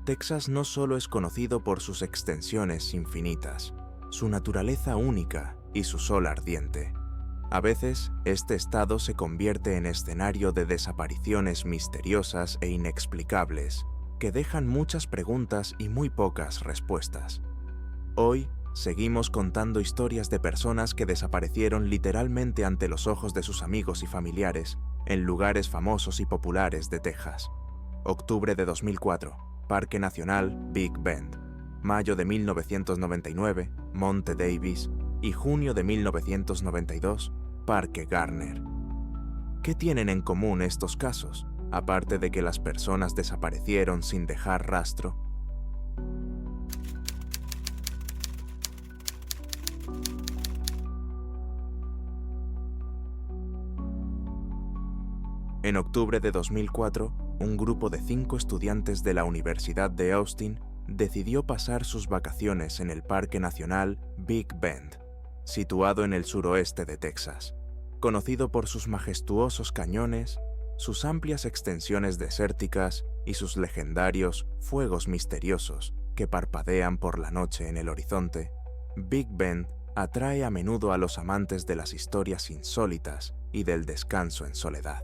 Texas no solo es conocido por sus extensiones infinitas, su naturaleza única y su sol ardiente. A veces, este estado se convierte en escenario de desapariciones misteriosas e inexplicables que dejan muchas preguntas y muy pocas respuestas. Hoy, seguimos contando historias de personas que desaparecieron literalmente ante los ojos de sus amigos y familiares en lugares famosos y populares de Texas. Octubre de 2004, Parque Nacional Big Bend. Mayo de 1999, Monte Davis. Y junio de 1992, Parque Garner. ¿Qué tienen en común estos casos, aparte de que las personas desaparecieron sin dejar rastro? En octubre de 2004, un grupo de 5 estudiantes de la Universidad de Austin decidió pasar sus vacaciones en el Parque Nacional Big Bend, situado en el suroeste de Texas, conocido por sus majestuosos cañones, sus amplias extensiones desérticas y sus legendarios fuegos misteriosos que parpadean por la noche en el horizonte. Big Bend atrae a menudo a los amantes de las historias insólitas y del descanso en soledad.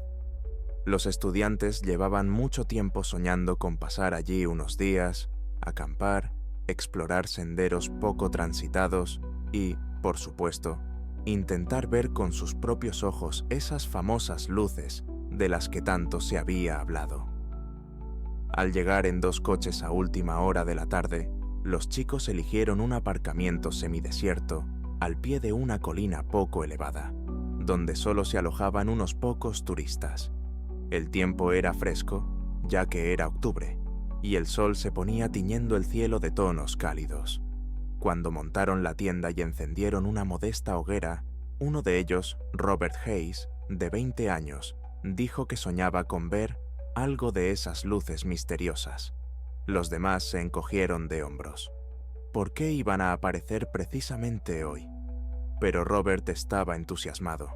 Los estudiantes llevaban mucho tiempo soñando con pasar allí unos días, acampar, explorar senderos poco transitados y, por supuesto, intentar ver con sus propios ojos esas famosas luces de las que tanto se había hablado. Al llegar en 2 coches a última hora de la tarde, los chicos eligieron un aparcamiento semidesierto al pie de una colina poco elevada, donde solo se alojaban unos pocos turistas. El tiempo era fresco, ya que era octubre, y el sol se ponía tiñendo el cielo de tonos cálidos. Cuando montaron la tienda y encendieron una modesta hoguera, uno de ellos, Robert Hayes, de 20 años, dijo que soñaba con ver algo de esas luces misteriosas. Los demás se encogieron de hombros. ¿Por qué iban a aparecer precisamente hoy? Pero Robert estaba entusiasmado.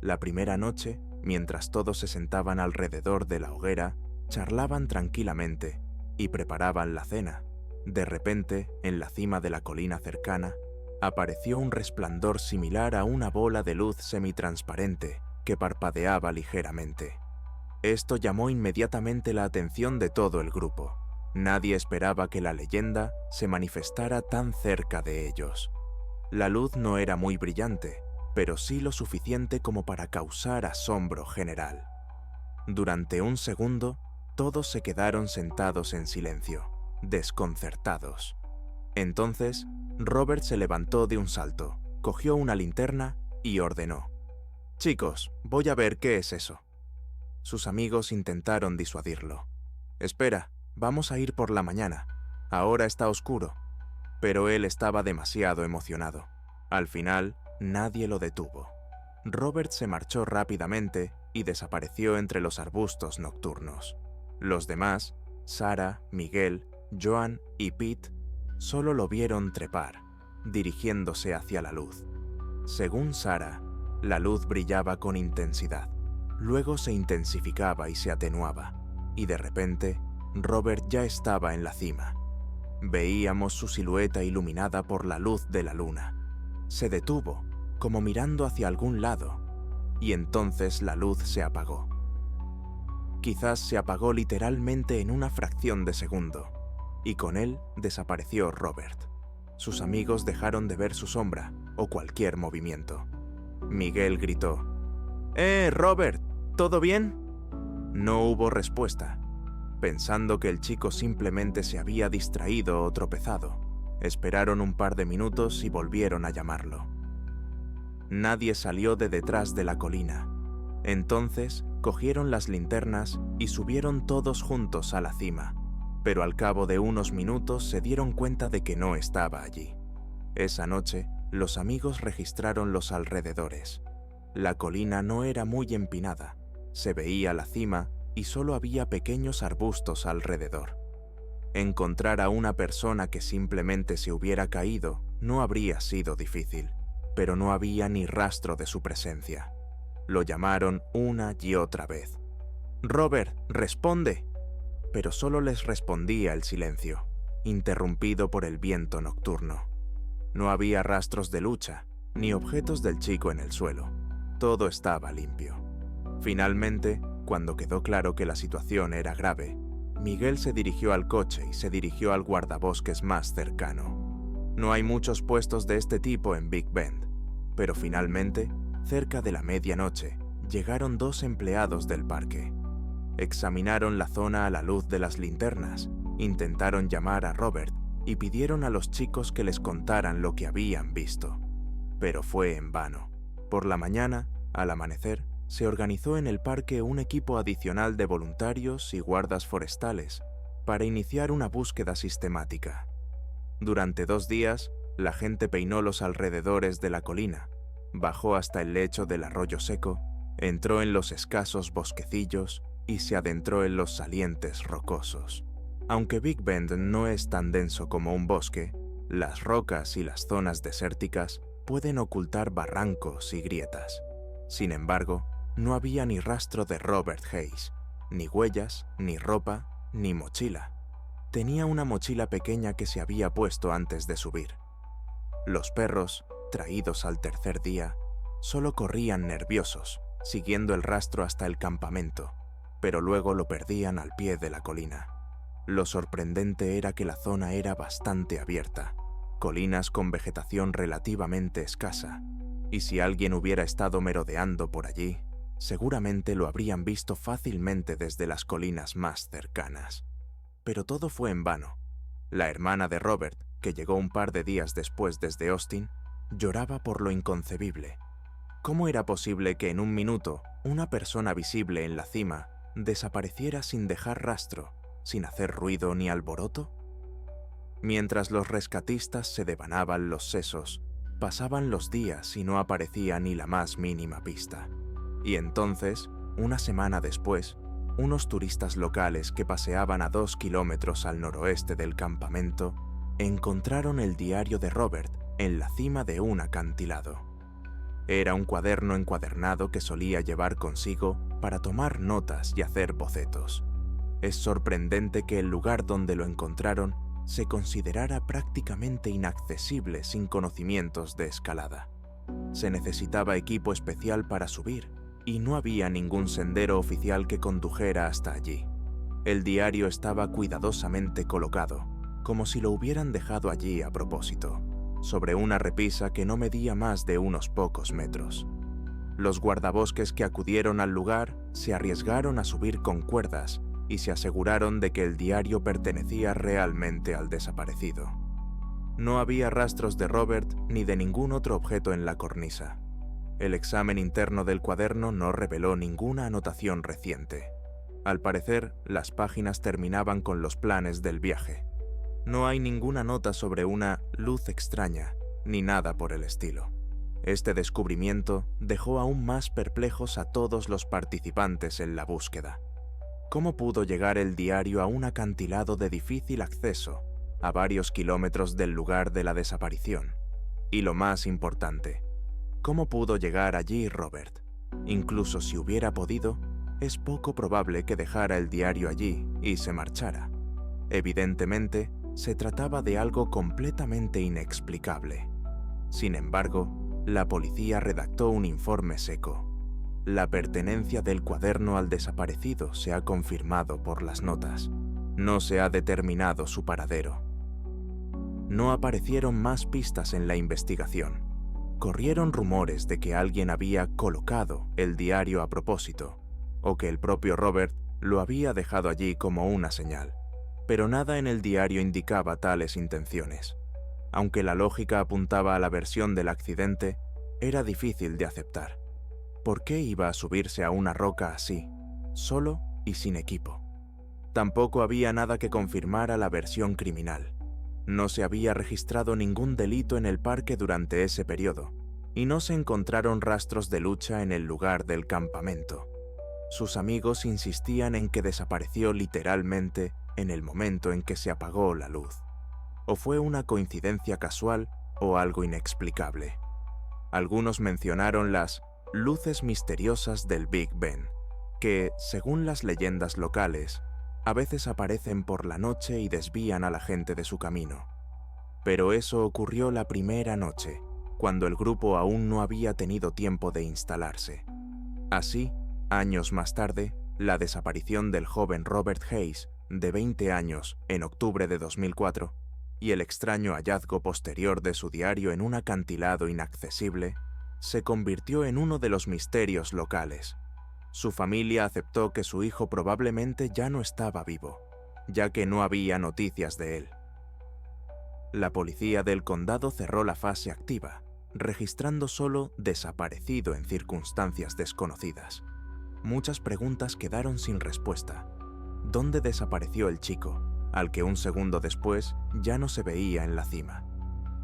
La primera noche, mientras todos se sentaban alrededor de la hoguera, charlaban tranquilamente y preparaban la cena. De repente, en la cima de la colina cercana, apareció un resplandor similar a una bola de luz semitransparente que parpadeaba ligeramente. Esto llamó inmediatamente la atención de todo el grupo. Nadie esperaba que la leyenda se manifestara tan cerca de ellos. La luz no era muy brillante, pero sí lo suficiente como para causar asombro general. Durante un segundo, todos se quedaron sentados en silencio, desconcertados. Entonces, Robert se levantó de un salto, cogió una linterna y ordenó: «Chicos, voy a ver qué es eso». Sus amigos intentaron disuadirlo. «Espera, vamos a ir por la mañana. Ahora está oscuro». Pero él estaba demasiado emocionado. Al final, nadie lo detuvo. Robert se marchó rápidamente y desapareció entre los arbustos nocturnos. Los demás, Sarah, Miguel, Joan y Pete, solo lo vieron trepar, dirigiéndose hacia la luz. Según Sarah, la luz brillaba con intensidad. Luego se intensificaba y se atenuaba, y de repente, Robert ya estaba en la cima. Veíamos su silueta iluminada por la luz de la luna. Se detuvo, como mirando hacia algún lado, y entonces la luz se apagó. Quizás se apagó literalmente en una fracción de segundo, y con él desapareció Robert. Sus amigos dejaron de ver su sombra o cualquier movimiento. Miguel gritó: Robert, ¿todo bien? No hubo respuesta. Pensando que el chico simplemente se había distraído o tropezado, esperaron un par de minutos y volvieron a llamarlo. Nadie salió de detrás de la colina. Entonces, cogieron las linternas y subieron todos juntos a la cima, pero al cabo de unos minutos se dieron cuenta de que no estaba allí. Esa noche, los amigos registraron los alrededores. La colina no era muy empinada, se veía la cima y solo había pequeños arbustos alrededor. Encontrar a una persona que simplemente se hubiera caído no habría sido difícil, pero no había ni rastro de su presencia. Lo llamaron una y otra vez. «Robert, responde». pero solo les respondía el silencio, interrumpido por el viento nocturno. No había rastros de lucha, ni objetos del chico en el suelo. Todo estaba limpio. Finalmente, cuando quedó claro que la situación era grave, Miguel se dirigió al coche y se dirigió al guardabosques más cercano. No hay muchos puestos de este tipo en Big Bend, pero finalmente, cerca de la medianoche, llegaron 2 empleados del parque. Examinaron la zona a la luz de las linternas, intentaron llamar a Robert y pidieron a los chicos que les contaran lo que habían visto. Pero fue en vano. Por la mañana, al amanecer, se organizó en el parque un equipo adicional de voluntarios y guardas forestales para iniciar una búsqueda sistemática. Durante 2 días, la gente peinó los alrededores de la colina, bajó hasta el lecho del arroyo seco, entró en los escasos bosquecillos y se adentró en los salientes rocosos. Aunque Big Bend no es tan denso como un bosque, las rocas y las zonas desérticas pueden ocultar barrancos y grietas. Sin embargo, no había ni rastro de Robert Hayes, ni huellas, ni ropa, ni mochila. Tenía una mochila pequeña que se había puesto antes de subir. Los perros, traídos al tercer día, solo corrían nerviosos, siguiendo el rastro hasta el campamento, pero luego lo perdían al pie de la colina. Lo sorprendente era que la zona era bastante abierta, colinas con vegetación relativamente escasa, y si alguien hubiera estado merodeando por allí, seguramente lo habrían visto fácilmente desde las colinas más cercanas. Pero todo fue en vano. La hermana de Robert, que llegó un par de días después desde Austin, lloraba por lo inconcebible. ¿Cómo era posible que en un minuto una persona visible en la cima desapareciera sin dejar rastro, sin hacer ruido ni alboroto? Mientras los rescatistas se devanaban los sesos, pasaban los días y no aparecía ni la más mínima pista. Y entonces, una semana después, unos turistas locales que paseaban a 2 kilómetros al noroeste del campamento encontraron el diario de Robert en la cima de un acantilado. Era un cuaderno encuadernado que solía llevar consigo para tomar notas y hacer bocetos. Es sorprendente que el lugar donde lo encontraron se considerara prácticamente inaccesible sin conocimientos de escalada. Se necesitaba equipo especial para subir, y no había ningún sendero oficial que condujera hasta allí. El diario estaba cuidadosamente colocado, como si lo hubieran dejado allí a propósito, sobre una repisa que no medía más de unos pocos metros. Los guardabosques que acudieron al lugar se arriesgaron a subir con cuerdas y se aseguraron de que el diario pertenecía realmente al desaparecido. No había rastros de Robert ni de ningún otro objeto en la cornisa. El examen interno del cuaderno no reveló ninguna anotación reciente. Al parecer, las páginas terminaban con los planes del viaje. No hay ninguna nota sobre una luz extraña, ni nada por el estilo. Este descubrimiento dejó aún más perplejos a todos los participantes en la búsqueda. ¿Cómo pudo llegar el diario a un acantilado de difícil acceso, a varios kilómetros del lugar de la desaparición? Y lo más importante, ¿cómo pudo llegar allí Robert? Incluso si hubiera podido, es poco probable que dejara el diario allí y se marchara. Evidentemente, se trataba de algo completamente inexplicable. Sin embargo, la policía redactó un informe seco. La pertenencia del cuaderno al desaparecido se ha confirmado por las notas. No se ha determinado su paradero. No aparecieron más pistas en la investigación. Corrieron rumores de que alguien había colocado el diario a propósito, o que el propio Robert lo había dejado allí como una señal, pero nada en el diario indicaba tales intenciones. Aunque la lógica apuntaba a la versión del accidente, era difícil de aceptar. ¿Por qué iba a subirse a una roca así, solo y sin equipo? Tampoco había nada que confirmara la versión criminal. No se había registrado ningún delito en el parque durante ese periodo, y no se encontraron rastros de lucha en el lugar del campamento. Sus amigos insistían en que desapareció literalmente en el momento en que se apagó la luz. O fue una coincidencia casual o algo inexplicable. Algunos mencionaron las luces misteriosas del Big Ben, que, según las leyendas locales, A veces aparecen por la noche y desvían a la gente de su camino. Pero eso ocurrió la primera noche, cuando el grupo aún no había tenido tiempo de instalarse. Así, años más tarde, la desaparición del joven Robert Hayes, de 20 años, en octubre de 2004, y el extraño hallazgo posterior de su diario en un acantilado inaccesible, se convirtió en uno de los misterios locales. Su familia aceptó que su hijo probablemente ya no estaba vivo, ya que no había noticias de él. La policía del condado cerró la fase activa, registrando solo desaparecido en circunstancias desconocidas. Muchas preguntas quedaron sin respuesta. ¿Dónde desapareció el chico, al que un segundo después ya no se veía en la cima?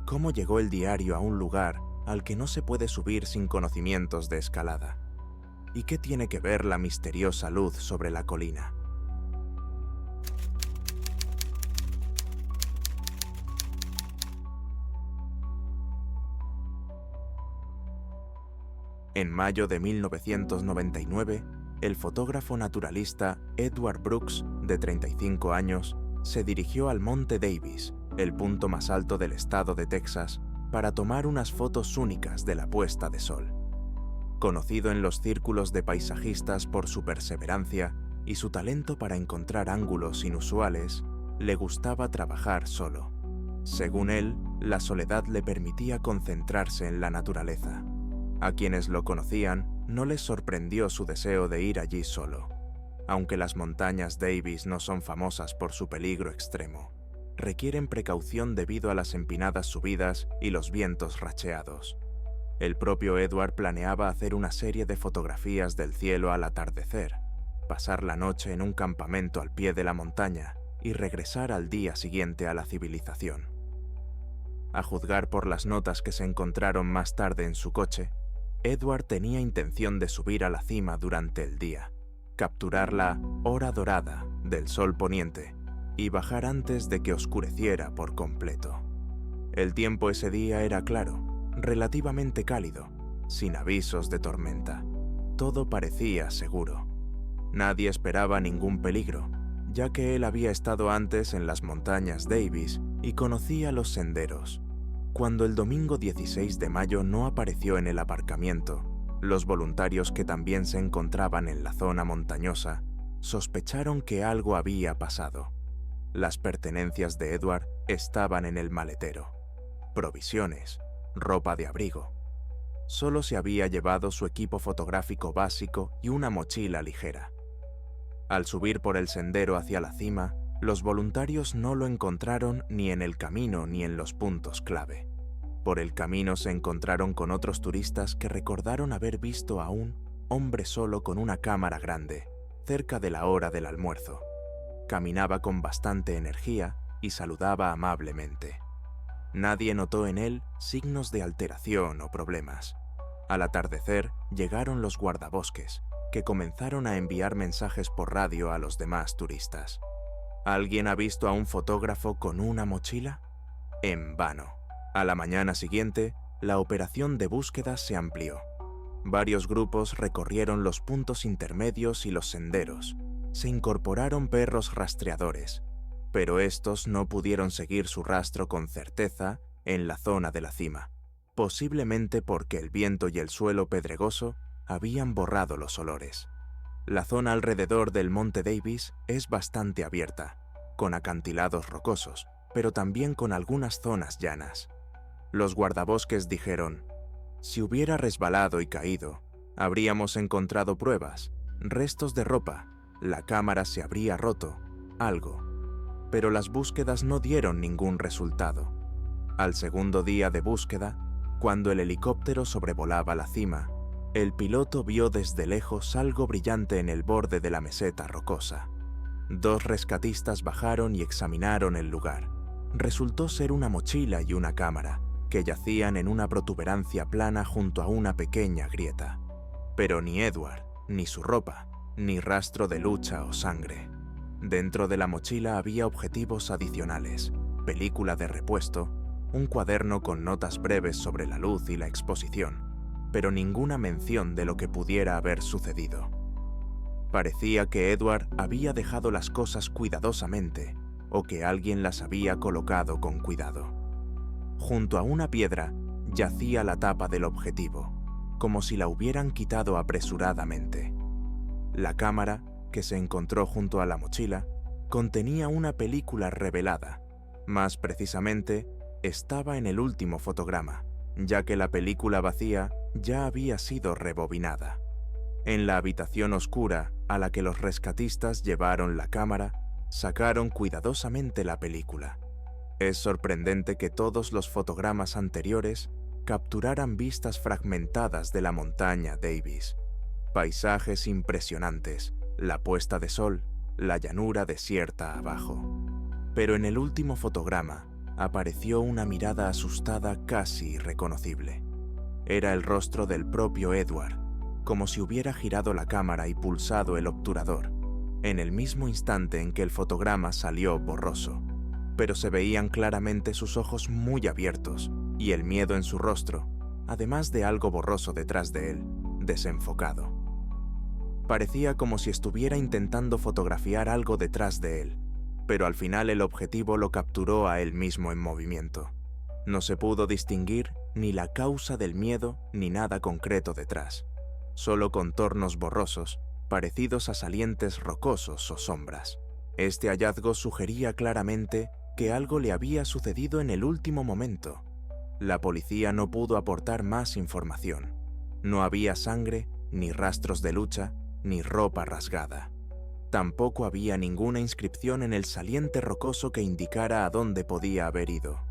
¿Cómo llegó el diario a un lugar al que no se puede subir sin conocimientos de escalada? ¿Y qué tiene que ver la misteriosa luz sobre la colina? En mayo de 1999, el fotógrafo naturalista Edward Brooks, de 35 años, se dirigió al Monte Davis, el punto más alto del estado de Texas, para tomar unas fotos únicas de la puesta de sol. Conocido en los círculos de paisajistas por su perseverancia y su talento para encontrar ángulos inusuales, le gustaba trabajar solo. Según él, la soledad le permitía concentrarse en la naturaleza. A quienes lo conocían, no les sorprendió su deseo de ir allí solo. Aunque las montañas Davis no son famosas por su peligro extremo, requieren precaución debido a las empinadas subidas y los vientos racheados. El propio Edward planeaba hacer una serie de fotografías del cielo al atardecer, pasar la noche en un campamento al pie de la montaña y regresar al día siguiente a la civilización. A juzgar por las notas que se encontraron más tarde en su coche, Edward tenía intención de subir a la cima durante el día, capturar la hora dorada del sol poniente y bajar antes de que oscureciera por completo. El tiempo ese día era claro, relativamente cálido, sin avisos de tormenta. Todo parecía seguro. Nadie esperaba ningún peligro, ya que él había estado antes en las montañas Davis y conocía los senderos. Cuando el domingo 16 de mayo no apareció en el aparcamiento, los voluntarios que también se encontraban en la zona montañosa sospecharon que algo había pasado. Las pertenencias de Edward estaban en el maletero. Provisiones, ropa de abrigo. Solo se había llevado su equipo fotográfico básico y una mochila ligera. Al subir por el sendero hacia la cima, los voluntarios no lo encontraron ni en el camino ni en los puntos clave. Por el camino se encontraron con otros turistas que recordaron haber visto a un hombre solo con una cámara grande, cerca de la hora del almuerzo. Caminaba con bastante energía y saludaba amablemente. Nadie notó en él signos de alteración o problemas. Al atardecer llegaron los guardabosques, que comenzaron a enviar mensajes por radio a los demás turistas. ¿Alguien ha visto a un fotógrafo con una mochila? En vano. A la mañana siguiente, la operación de búsqueda se amplió. Varios grupos recorrieron los puntos intermedios y los senderos. Se incorporaron perros rastreadores, pero estos no pudieron seguir su rastro con certeza en la zona de la cima, posiblemente porque el viento y el suelo pedregoso habían borrado los olores. La zona alrededor del Monte Davis es bastante abierta, con acantilados rocosos, pero también con algunas zonas llanas. Los guardabosques dijeron: si hubiera resbalado y caído, habríamos encontrado pruebas, restos de ropa, la cámara se habría roto, algo. Pero las búsquedas no dieron ningún resultado. Al segundo día de búsqueda, cuando el helicóptero sobrevolaba la cima, el piloto vio desde lejos algo brillante en el borde de la meseta rocosa. 2 rescatistas bajaron y examinaron el lugar. Resultó ser una mochila y una cámara, que yacían en una protuberancia plana junto a una pequeña grieta. Pero ni Edward, ni su ropa, ni rastro de lucha o sangre. Dentro de la mochila había objetivos adicionales, película de repuesto, un cuaderno con notas breves sobre la luz y la exposición, pero ninguna mención de lo que pudiera haber sucedido. Parecía que Edward había dejado las cosas cuidadosamente o que alguien las había colocado con cuidado. Junto a una piedra yacía la tapa del objetivo, como si la hubieran quitado apresuradamente. La cámara, que se encontró junto a la mochila, contenía una película revelada. Más precisamente, estaba en el último fotograma, ya que la película vacía ya había sido rebobinada. En la habitación oscura a la que los rescatistas llevaron la cámara, sacaron cuidadosamente la película. Es sorprendente que todos los fotogramas anteriores capturaran vistas fragmentadas de la montaña Davis, paisajes impresionantes, la puesta de sol, la llanura desierta abajo. Pero en el último fotograma apareció una mirada asustada casi irreconocible. Era el rostro del propio Edward, como si hubiera girado la cámara y pulsado el obturador, en el mismo instante en que el fotograma salió borroso, pero se veían claramente sus ojos muy abiertos y el miedo en su rostro, además de algo borroso detrás de él, desenfocado. Parecía como si estuviera intentando fotografiar algo detrás de él, pero al final el objetivo lo capturó a él mismo en movimiento. No se pudo distinguir ni la causa del miedo ni nada concreto detrás, solo contornos borrosos, parecidos a salientes rocosos o sombras. Este hallazgo sugería claramente que algo le había sucedido en el último momento. La policía no pudo aportar más información. No había sangre, ni rastros de lucha, ni ropa rasgada. Tampoco había ninguna inscripción en el saliente rocoso que indicara a dónde podía haber ido.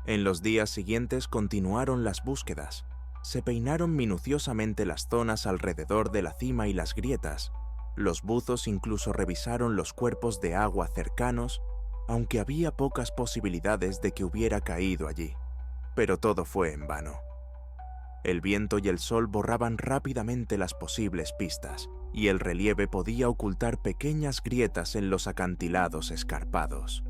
En los días siguientes continuaron las búsquedas. Se peinaron minuciosamente las zonas alrededor de la cima y las grietas. Los buzos incluso revisaron los cuerpos de agua cercanos, aunque había pocas posibilidades de que hubiera caído allí. Pero todo fue en vano. El viento y el sol borraban rápidamente las posibles pistas, y el relieve podía ocultar pequeñas grietas en los acantilados escarpados.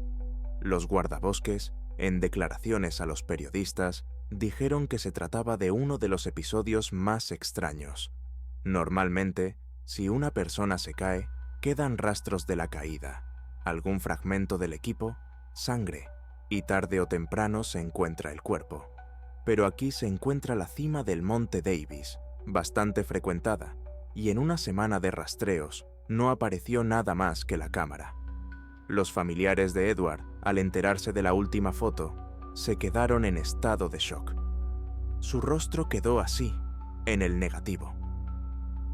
Los guardabosques, en declaraciones a los periodistas, dijeron que se trataba de uno de los episodios más extraños. Normalmente, si una persona se cae, quedan rastros de la caída, algún fragmento del equipo, sangre, y tarde o temprano se encuentra el cuerpo. Pero aquí se encuentra la cima del monte Davis, bastante frecuentada, y en una semana de rastreos no apareció nada más que la cámara. Los familiares de Edward, al enterarse de la última foto, se quedaron en estado de shock. Su rostro quedó así, en el negativo.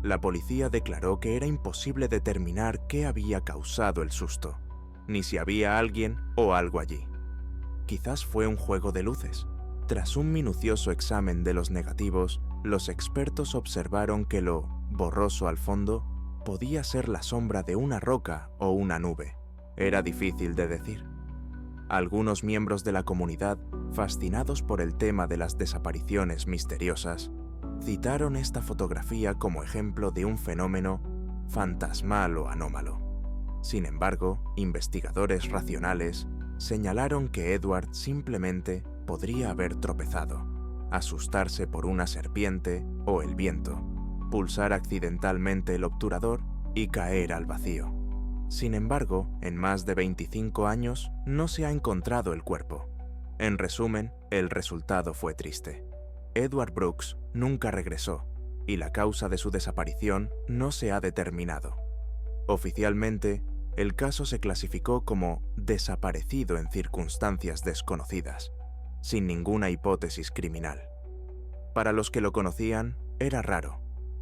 La policía declaró que era imposible determinar qué había causado el susto, ni si había alguien o algo allí. Quizás fue un juego de luces. Tras un minucioso examen de los negativos, los expertos observaron que lo borroso al fondo podía ser la sombra de una roca o una nube. Era difícil de decir. Algunos miembros de la comunidad, fascinados por el tema de las desapariciones misteriosas, citaron esta fotografía como ejemplo de un fenómeno fantasmal o anómalo. Sin embargo, investigadores racionales señalaron que Edward simplemente podría haber tropezado, asustarse por una serpiente o el viento, pulsar accidentalmente el obturador y caer al vacío. Sin embargo, en más de 25 años no se ha encontrado el cuerpo. En resumen, el resultado fue triste. Edward Brooks nunca regresó y la causa de su desaparición no se ha determinado. Oficialmente, el caso se clasificó como desaparecido en circunstancias desconocidas, sin ninguna hipótesis criminal. Para los que lo conocían, era raro.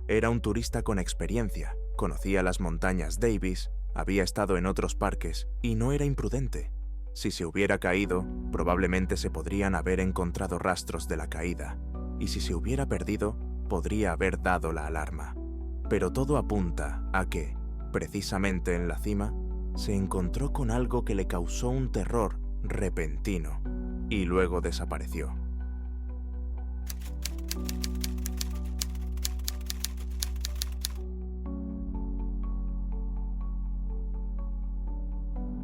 Era un turista con experiencia, conocía las montañas Davis, había estado en otros parques y no era imprudente. Si se hubiera caído, probablemente se podrían haber encontrado rastros de la caída, y si se hubiera perdido, podría haber dado la alarma. Pero todo apunta a que, precisamente en la cima, se encontró con algo que le causó un terror repentino y luego desapareció.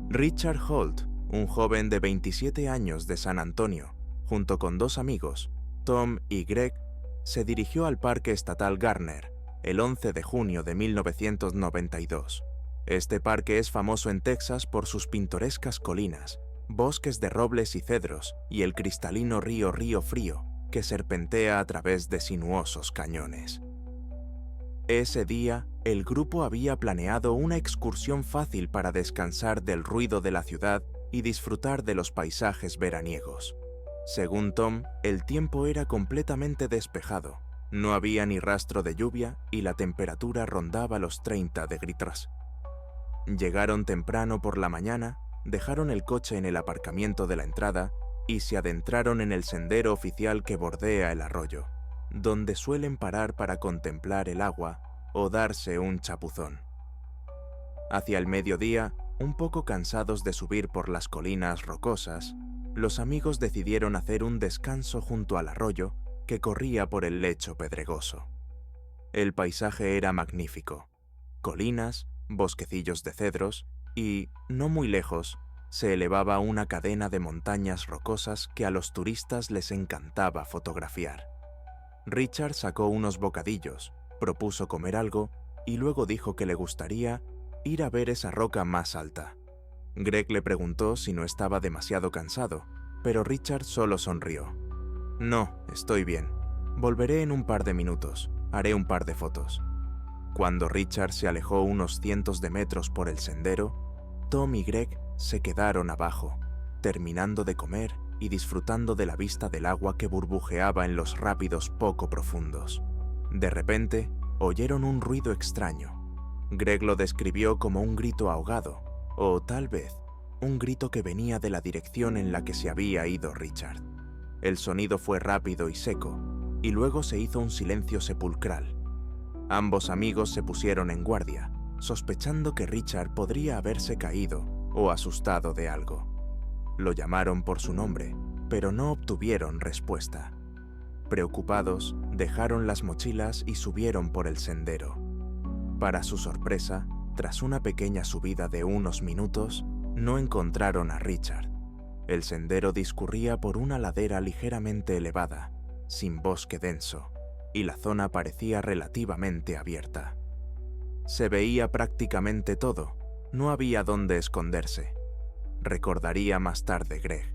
Richard Holt, un joven de 27 años de San Antonio, junto con dos amigos, Tom y Greg, se dirigió al Parque Estatal Garner, el 11 de junio de 1992. Este parque es famoso en Texas por sus pintorescas colinas, bosques de robles y cedros y el cristalino río Frío que serpentea a través de sinuosos cañones. Ese día, el grupo había planeado una excursión fácil para descansar del ruido de la ciudad y disfrutar de los paisajes veraniegos. Según Tom, el tiempo era completamente despejado, no había ni rastro de lluvia y la temperatura rondaba los 30 degrees. Llegaron temprano por la mañana, dejaron el coche en el aparcamiento de la entrada y se adentraron en el sendero oficial que bordea el arroyo, donde suelen parar para contemplar el agua o darse un chapuzón. Hacia el mediodía, un poco cansados de subir por las colinas rocosas, los amigos decidieron hacer un descanso junto al arroyo que corría por el lecho pedregoso. El paisaje era magnífico: colinas, bosquecillos de cedros y, no muy lejos, se elevaba una cadena de montañas rocosas que a los turistas les encantaba fotografiar. Richard sacó unos bocadillos, propuso comer algo y luego dijo que le gustaría ir a ver esa roca más alta. Greg le preguntó si no estaba demasiado cansado, pero Richard solo sonrió. «No, estoy bien. Volveré en un par de minutos. Haré un par de fotos». Cuando Richard se alejó unos cientos de metros por el sendero, Tom y Greg se quedaron abajo, terminando de comer y disfrutando de la vista del agua que burbujeaba en los rápidos poco profundos. De repente, oyeron un ruido extraño. Greg lo describió como un grito ahogado, o tal vez un grito que venía de la dirección en la que se había ido Richard. El sonido fue rápido y seco, y luego se hizo un silencio sepulcral. Ambos amigos se pusieron en guardia, sospechando que Richard podría haberse caído o asustado de algo. Lo llamaron por su nombre, pero no obtuvieron respuesta. Preocupados, dejaron las mochilas y subieron por el sendero. Para su sorpresa, tras una pequeña subida de unos minutos, no encontraron a Richard. El sendero discurría por una ladera ligeramente elevada, sin bosque denso, y la zona parecía relativamente abierta. Se veía prácticamente todo, no había dónde esconderse. Recordaría más tarde Greg.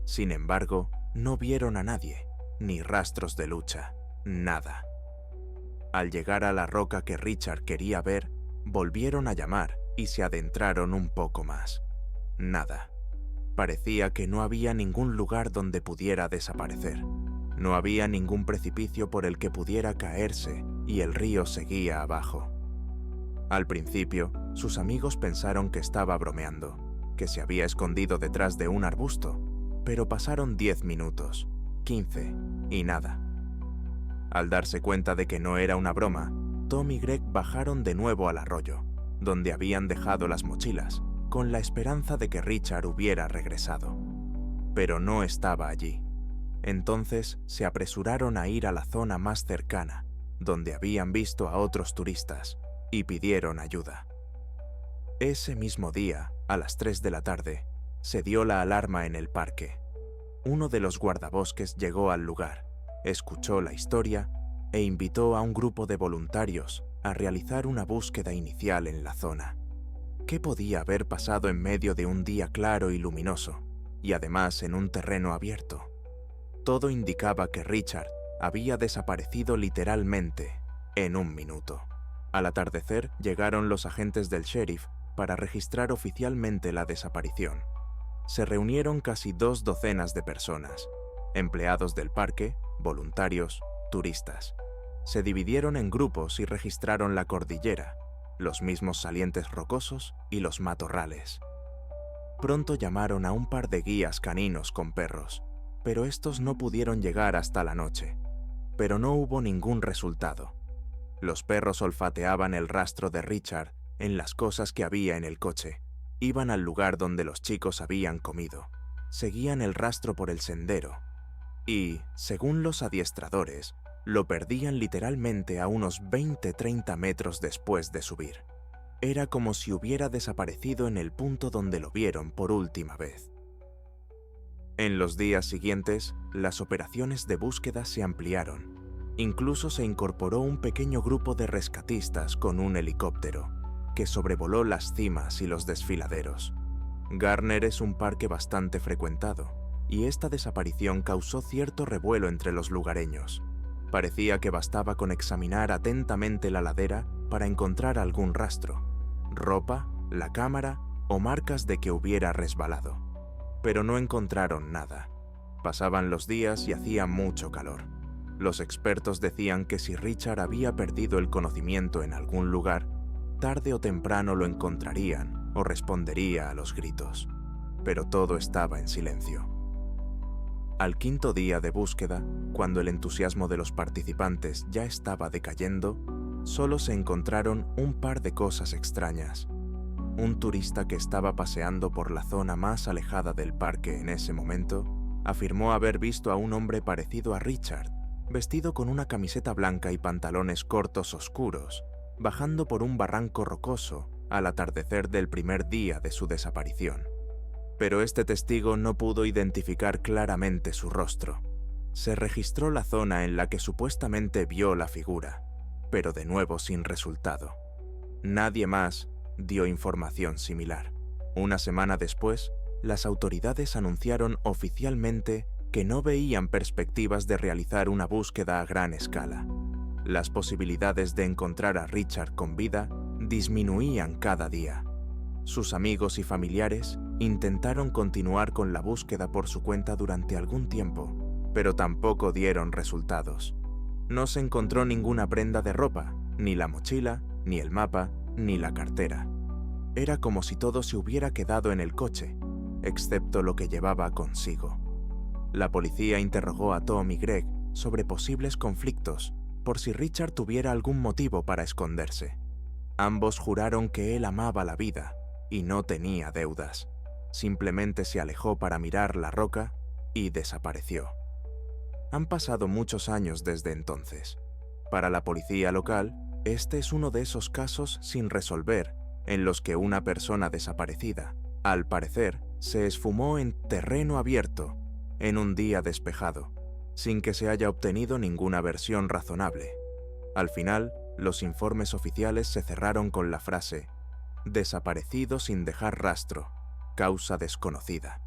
Sin embargo, no vieron a nadie, ni rastros de lucha, nada. Al llegar a la roca que Richard quería ver, volvieron a llamar y se adentraron un poco más. Nada. Parecía que no había ningún lugar donde pudiera desaparecer. No había ningún precipicio por el que pudiera caerse y el río seguía abajo. Al principio, sus amigos pensaron que estaba bromeando, que se había escondido detrás de un arbusto, pero pasaron 10 minutos, 15 y nada. Al darse cuenta de que no era una broma, Tom y Greg bajaron de nuevo al arroyo, donde habían dejado las mochilas, con la esperanza de que Richard hubiera regresado. Pero no estaba allí. Entonces se apresuraron a ir a la zona más cercana, donde habían visto a otros turistas, y pidieron ayuda. Ese mismo día, a las 3 de la tarde, se dio la alarma en el parque. Uno de los guardabosques llegó al lugar, escuchó la historia e invitó a un grupo de voluntarios a realizar una búsqueda inicial en la zona. ¿Qué podía haber pasado en medio de un día claro y luminoso, y además en un terreno abierto? Todo indicaba que Richard había desaparecido literalmente en un minuto. Al atardecer llegaron los agentes del sheriff para registrar oficialmente la desaparición. Se reunieron casi 2 docenas de personas, empleados del parque, voluntarios, turistas. Se dividieron en grupos y registraron la cordillera, los mismos salientes rocosos y los matorrales. Pronto llamaron a un par de guías caninos con perros, pero estos no pudieron llegar hasta la noche. Pero no hubo ningún resultado. Los perros olfateaban el rastro de Richard en las cosas que había en el coche. Iban al lugar donde los chicos habían comido. Seguían el rastro por el sendero. Y, según los adiestradores, lo perdían literalmente a unos 20-30 metros después de subir. Era como si hubiera desaparecido en el punto donde lo vieron por última vez. En los días siguientes, las operaciones de búsqueda se ampliaron. Incluso se incorporó un pequeño grupo de rescatistas con un helicóptero, que sobrevoló las cimas y los desfiladeros. Garner es un parque bastante frecuentado, y esta desaparición causó cierto revuelo entre los lugareños. Parecía que bastaba con examinar atentamente la ladera para encontrar algún rastro, ropa, la cámara o marcas de que hubiera resbalado. Pero no encontraron nada. Pasaban los días y hacía mucho calor. Los expertos decían que si Richard había perdido el conocimiento en algún lugar, tarde o temprano lo encontrarían o respondería a los gritos. Pero todo estaba en silencio. Al quinto día de búsqueda, cuando el entusiasmo de los participantes ya estaba decayendo, solo se encontraron un par de cosas extrañas. Un turista que estaba paseando por la zona más alejada del parque en ese momento afirmó haber visto a un hombre parecido a Richard, vestido con una camiseta blanca y pantalones cortos oscuros, bajando por un barranco rocoso al atardecer del primer día de su desaparición. Pero este testigo no pudo identificar claramente su rostro. Se registró la zona en la que supuestamente vio la figura, pero de nuevo sin resultado. Nadie más dio información similar. Una semana después, las autoridades anunciaron oficialmente que no veían perspectivas de realizar una búsqueda a gran escala. Las posibilidades de encontrar a Richard con vida disminuían cada día. Sus amigos y familiares intentaron continuar con la búsqueda por su cuenta durante algún tiempo, pero tampoco dieron resultados. No se encontró ninguna prenda de ropa, ni la mochila, ni el mapa, ni la cartera. Era como si todo se hubiera quedado en el coche, excepto lo que llevaba consigo. La policía interrogó a Tom y Greg sobre posibles conflictos, por si Richard tuviera algún motivo para esconderse. Ambos juraron que él amaba la vida y no tenía deudas. Simplemente se alejó para mirar la roca y desapareció. Han pasado muchos años desde entonces. Para la policía local, este es uno de esos casos sin resolver en los que una persona desaparecida, al parecer, se esfumó en terreno abierto en un día despejado, sin que se haya obtenido ninguna versión razonable. Al final, los informes oficiales se cerraron con la frase «desaparecido sin dejar rastro, causa desconocida».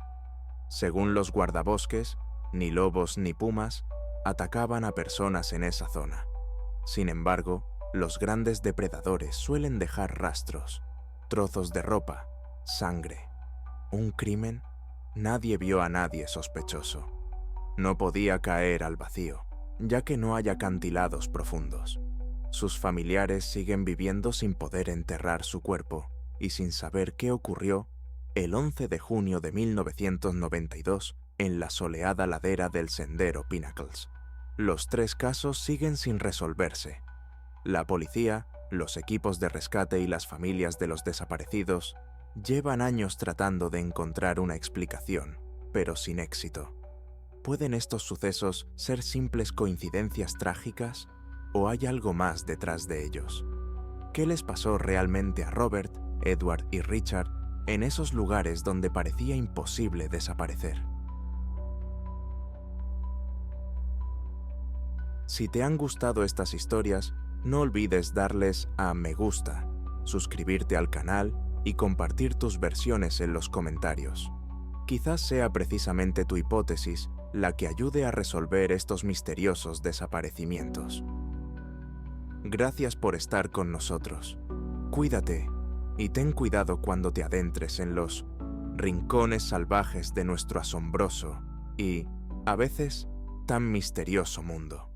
Según los guardabosques, ni lobos ni pumas atacaban a personas en esa zona. Sin embargo, los grandes depredadores suelen dejar rastros, trozos de ropa, sangre. ¿Un crimen? Nadie vio a nadie sospechoso. No podía caer al vacío, ya que no hay acantilados profundos. Sus familiares siguen viviendo sin poder enterrar su cuerpo y sin saber qué ocurrió el 11 de junio de 1992 en la soleada ladera del sendero Pinnacles. Los 3 casos siguen sin resolverse. La policía, los equipos de rescate y las familias de los desaparecidos llevan años tratando de encontrar una explicación, pero sin éxito. ¿Pueden estos sucesos ser simples coincidencias trágicas o hay algo más detrás de ellos? ¿Qué les pasó realmente a Robert, Edward y Richard en esos lugares donde parecía imposible desaparecer? Si te han gustado estas historias, no olvides darles a me gusta, suscribirte al canal y compartir tus versiones en los comentarios. Quizás sea precisamente tu hipótesis la que ayude a resolver estos misteriosos desaparecimientos. Gracias por estar con nosotros. Cuídate y ten cuidado cuando te adentres en los rincones salvajes de nuestro asombroso y, a veces, tan misterioso mundo.